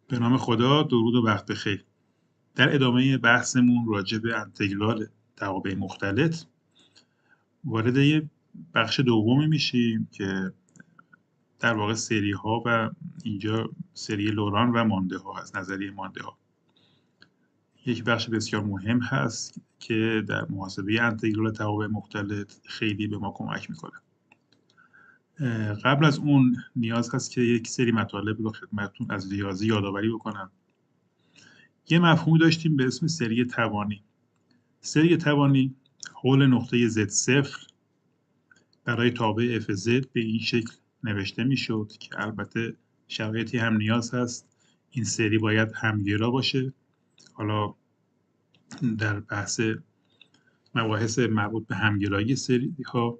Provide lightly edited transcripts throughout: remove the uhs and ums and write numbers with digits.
به نام خدا، درود و وقت بخیر. در ادامه بحثمون راجع به انتگرال توابع مختلط وارد یه بخش دومی میشیم که در واقع سری ها و اینجا سری لوران و مانده ها هست، نظریه مانده ها. یک بخش بسیار مهم هست که در محاسبه انتگرال توابع مختلط خیلی به ما کمک میکنه. قبل از اون نیاز هست که یک سری مطالب رو خدمتتون از ریاضی یادآوری بکنم. یه مفهومی داشتیم به اسم سری توانی. سری توانی حول نقطه Z0 برای تابع FZ به این شکل نوشته میشد که البته شرایطی هم نیاز هست این سری باید همگرا باشه. حالا در بحث مباحث مربوط به همگرایی سری ها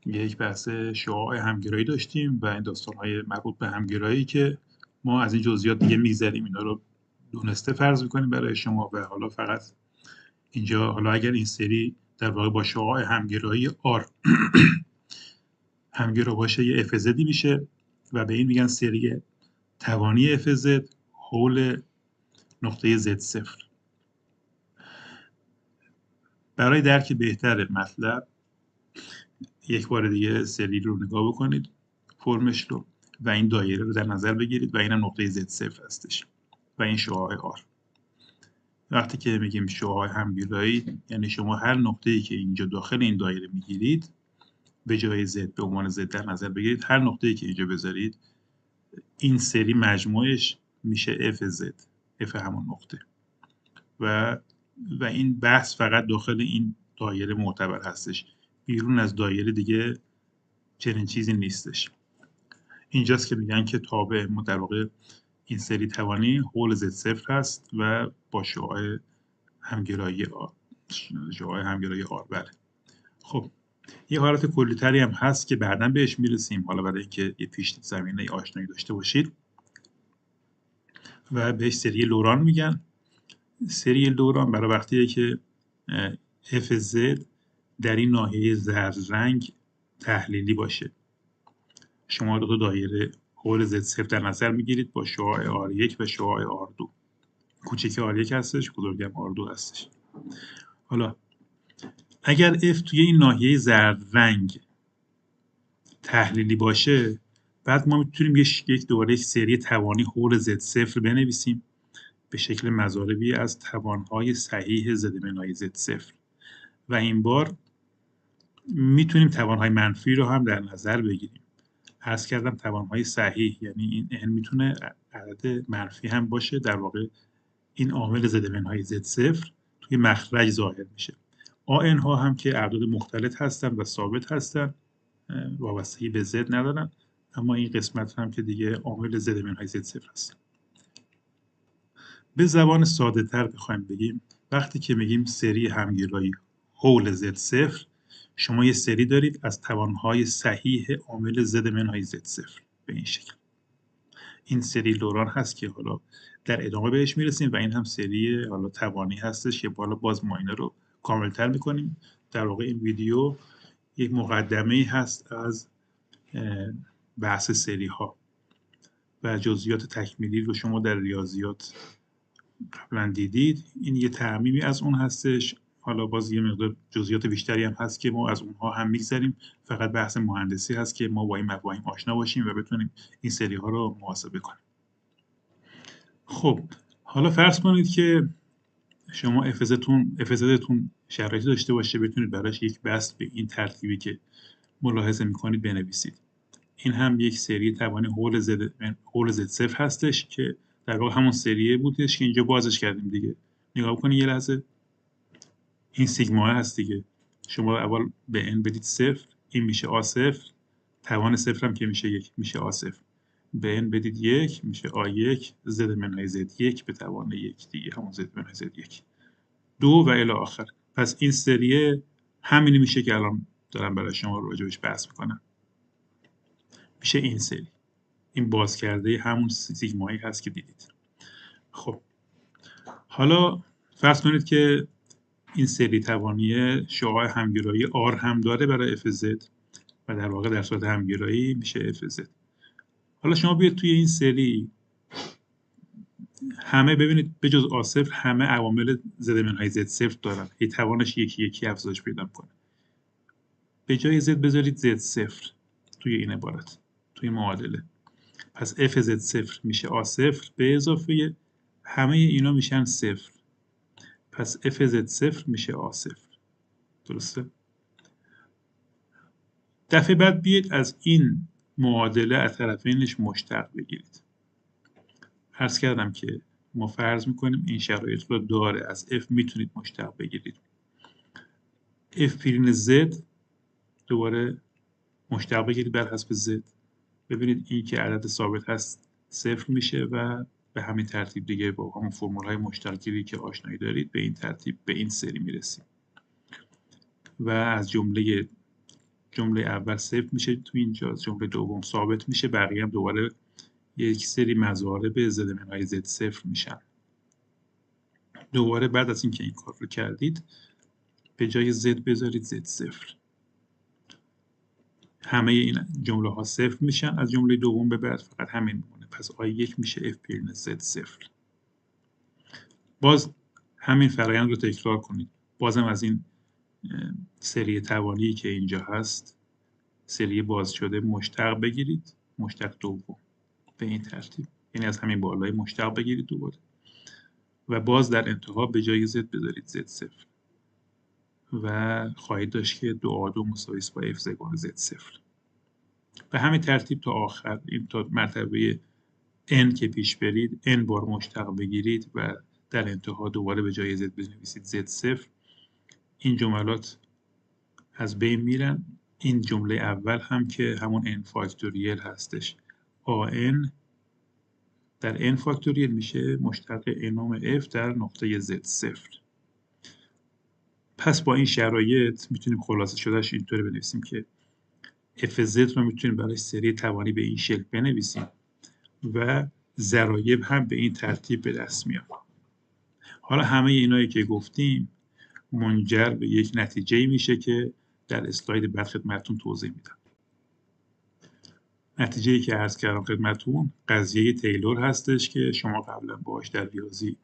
یک بحث شعاع همگرایی داشتیم و این داستان‌های مربوط به همگرایی که ما از این جزئیات دیگه میگذریم، اینا رو دونسته فرض می‌کنیم برای شما و حالا فقط اینجا حالا اگر این سری در واقع با شعاع همگرایی R همگرا باشه یه FZ میشه و به این میگن سری توانی FZ حول نقطه Z0. برای درک بهتر مطلب یک بار دیگه سری رو نگاه بکنید، فرمش رو، و این دایره رو در نظر بگیرید و اینم نقطه Z0 هستش و این شعاع R. وقتی که میگیم شعاع همگرایی یعنی شما هر نقطه‌ای که اینجا داخل این دایره میگیرید به جای Z به عنوان Z در نظر بگیرید، هر نقطه‌ای که اینجا بذارید این سری مجموعش میشه FZ، F همون نقطه و این بحث فقط داخل این دایره معتبر هستش، بیرون از دایره دیگه چنین چیزی نیستش. اینجاست که میگن که تابع در واقع این سری توانی حول Z0 هست و با شعاع همگرایی R. بله. خب یه حالت کلی‌تری هم هست که بعداً بهش میرسیم، حالا برای اینکه یه پیش زمینه آشنایی داشته باشید، و بهش سری لوران میگن. سری لوران برای وقتیه که FZ در این ناحیه زرد رنگ تحلیلی باشه. شما دو تا دایره حول Z0 در نظر میگیرید با شعاع R1 و شعاع R2. کوچیک R1 هستش، بزرگم R2 هستش. حالا اگر F توی این ناحیه زرد رنگ تحلیلی باشه، بعد ما میتونیم یک دوباره سری توانی حول Z0 بنویسیم به شکل مضاربی از توانهای صحیح زدمنای Z0 و این بار میتونیم توانهای منفی رو هم در نظر بگیریم. عرض کردم توانهای صحیح یعنی این n میتونه عدد منفی هم باشه، در واقع این عامل زدمنهای Z0 توی مخرج ظاهر میشه. AN ها هم که اعداد مختلط هستن و ثابت هستن، وابستگی به Z ندارن، اما این قسمت هم که دیگه عامل زدمنهای Z0 هست. به زبان ساده تر بخوایم بگیم، وقتی که میگیم سری همگرایی حول Z0، شما یه سری دارید از توانهای صحیح عامل زدمنهای Z0 به این شکل. این سری لوران هست که حالا در ادامه بهش میرسیم و این هم سری حالا توانی هستش که بالا باز ما اینا رو کاملتر میکنیم. در واقع این ویدیو یک مقدمه هست از بحث سری ها و جزئیات تکمیلی رو شما در ریاضیات قبلا دیدید. این یه تعمیمی از اون هستش. حالا باز یه مقدار جزئیات بیشتری هم هست که ما از اونها هم میگذریم، فقط بحث مهندسی هست که ما با این مفاهیم آشنا باشیم و بتونیم این سری ها رو محاسبه کنیم. خب حالا فرض کنید که شما FZ-تون شرایطی داشته باشه بتونید براش یک بسط به این ترتیبی که ملاحظه میکنید بنویسید. این هم یک سری توانی حول Z0 هستش که در واقع همون سریه بودش که اینجا بازش کردیم دیگه. نگاه کنید یه لحظه، این سیگما هست دیگه. شما اول به n بدید 0، این میشه A0، توان 0 هم که میشه 1 میشه A0. به n بدید 1 میشه A1 زدمنهای Z1 به توان 1 دیگه همون زدمنهای Z1 2 و الی آخر. پس این سریه همینی میشه که الان دارم برای شما راجبش بحث میکنم. میشه این سری. این باز کرده همون سیگمایی هست که دیدید. خب حالا فرض کنید که این سری توانی شعاع همگرایی R هم داره برای FZ و در واقع در صورت همگرایی میشه FZ. حالا شما بیاید توی این سری همه ببینید به جز آ0 همه عوامل زد منهای زد صفر دارن، هی توانش یکی یکی افزایش پیدا میکنه. به جای زد بذارید زد صفر توی این عبارت، توی معادله. پس f زد صفر میشه آ0 به اضافه همه اینا میشن صفر. پس f زد صفر میشه آ0. درسته؟ دفعه بعد بیاید از این معادله از طرفینش مشتق بگیرید. عرض کردم که ما فرض میکنیم این شرایط رو داره، از f میتونید مشتق بگیرید. f پرین z دوباره مشتق بگیرید بر حسب z. ببینید این که عدد ثابت هست صفر میشه و به همین ترتیب دیگه با همون فرمول های مشتق گیری که آشنایی دارید به این ترتیب به این سری میرسیم. و از جمله اول صفر میشه تو اینجا، جمله دوم ثابت میشه، بقیه هم دوباره یک سری مضارب زد منهای زد صفر میشن. دوباره بعد از اینکه این کار رو کردید به جای زد بذارید زد صفر. همه این جمله ها صفر میشن از جمله دوم به بعد، فقط همین میمونه. پس آی1 میشه f پرین زد صفر. باز همین فرآیند رو تکرار کنید. بازم از این سری توانی که اینجا هست، سری باز شده، مشتق بگیرید، مشتق دوم به این ترتیب، یعنی از همین بالای مشتق بگیرید دوباره و باز در انتها به جای زد بذارید زد صفر و خواهید داشت که 2a2 مساوی است با f زگان زد صفر. به همین ترتیب تا آخر، این تا مرتبه n که پیش برید n بار مشتق بگیرید و در انتها دوباره به جای زد بنویسید زد صفر. این جملات از بین میرن. این جمله اول هم که همون n فاکتوریل هستش، an در n فاکتوریل میشه مشتق انوم f در نقطه z صفر. پس با این شرایط میتونیم خلاصه شدهش اینطوری بنویسیم که f(z) رو میتونیم برای سری توانی به این شکل بنویسیم و ضرایب هم به این ترتیب به دست میاد. حالا همه اینایی که گفتیم منجر به یک نتیجه میشه که در اسلاید بعد خدمتتون توضیح میدم. نتیجه‌ای که عرض کردم خدمتتون قضیه تیلور هستش که شما قبلا باهاش در ریاضی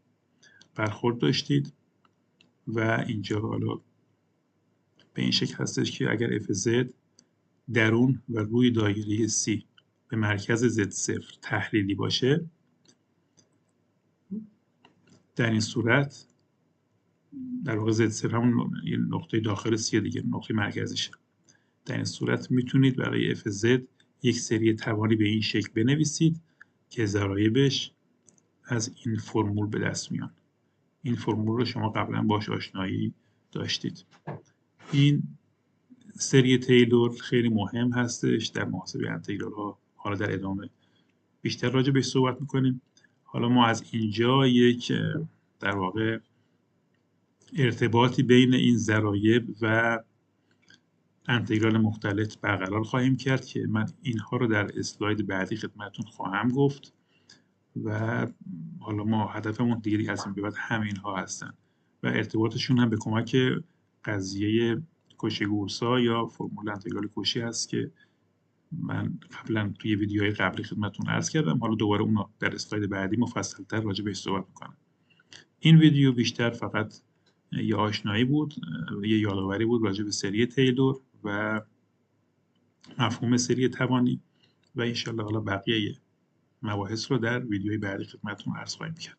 برخورد داشتید و اینجا حالا به این شکل هستش که اگر f(z) درون و روی دایره C به مرکز z0 تحلیلی باشه، در این صورت در واقع z0 همون نقطه داخل C دیگه، نقطه مرکزیشه. در این صورت میتونید برای f(z) یک سری توانی به این شکل بنویسید که ضرایبش از این فرمول به دست میان. این فرمول رو شما قبلا باش آشنایی داشتید. این سری تیلور خیلی مهم هستش در محاسبه انتگرال ها. حالا در ادامه بیشتر راجع بهش صحبت میکنیم. حالا ما از اینجا یک در واقع ارتباطی بین این ضرایب و انتگرال مختلط برقرار خواهیم کرد که من اینها رو در اسلاید بعدی خدمتتون خواهم گفت و حالا ما هدفمون دیگه از این به بعد همینها هستن و ارتباطشون هم به کمک قضیه کوشی-گورسا یا فرمول انتگرال کوشی هست که من قبلا توی ویدیوهای قبلی خدمتتون عرض کردم. حالا دوباره اون در اسلاید بعدی مفصل‌تر راجع بهش صحبت میکنم. این ویدیو بیشتر فقط یه آشنایی بود، یه یادآوری بود راجع به سری تیلور و مفهوم سری توانی و انشالله حالا بقیه مباحث رو در ویدیوی بعدی خدمتتون عرض خواهیم کرد.